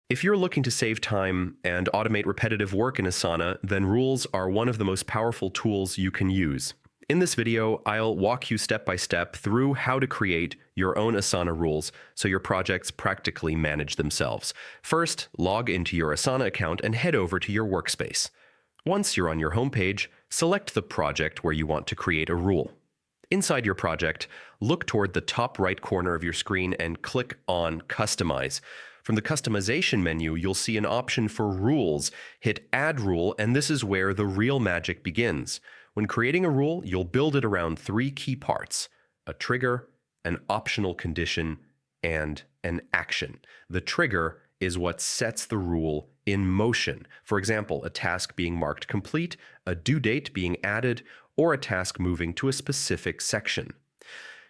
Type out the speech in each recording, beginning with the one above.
If you're looking to save time and automate repetitive work in Asana, then rules are one of the most powerful tools you can use. In this video, I'll walk you step by step through how to create your own Asana rules so your projects practically manage themselves. First, log into your Asana account and head over to your workspace. Once you're on your homepage, select the project where you want to create a rule. Inside your project, look toward the top right corner of your screen and click on Customize. From the Customization menu, you'll see an option for Rules. Hit Add Rule, and this is where the real magic begins. When creating a rule, you'll build it around three key parts: a trigger, an optional condition, and an action. The trigger is what sets the rule in motion. For example, a task being marked complete, a due date being added, or a task moving to a specific section.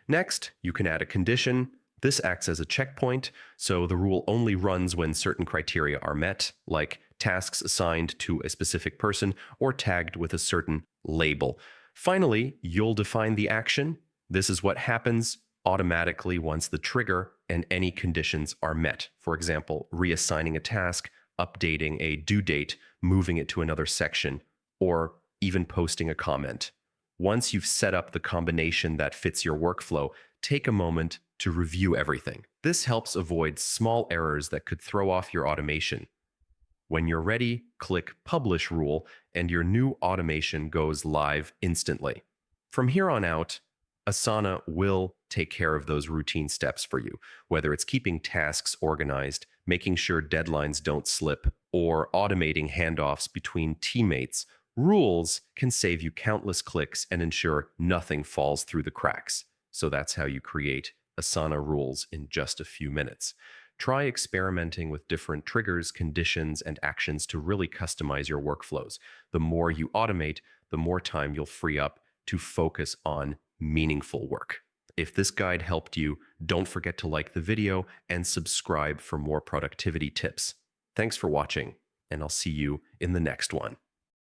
Next, you can add a condition. This acts as a checkpoint, so the rule only runs when certain criteria are met, like tasks assigned to a specific person or tagged with a certain label. Finally, you'll define the action. This is what happens automatically once the trigger and any conditions are met. For example, reassigning a task, updating a due date, moving it to another section, or even posting a comment. Once you've set up the combination that fits your workflow, take a moment to review everything. This helps avoid small errors that could throw off your automation. When you're ready, click Publish Rule, and your new automation goes live instantly. From here on out, Asana will take care of those routine steps for you, whether it's keeping tasks organized, making sure deadlines don't slip, or automating handoffs between teammates. Rules can save you countless clicks and ensure nothing falls through the cracks. So that's how you create Asana rules in just a few minutes. Try experimenting with different triggers, conditions, and actions to really customize your workflows. The more you automate, the more time you'll free up to focus on meaningful work. If this guide helped you, don't forget to like the video and subscribe for more productivity tips. Thanks for watching, and I'll see you in the next one.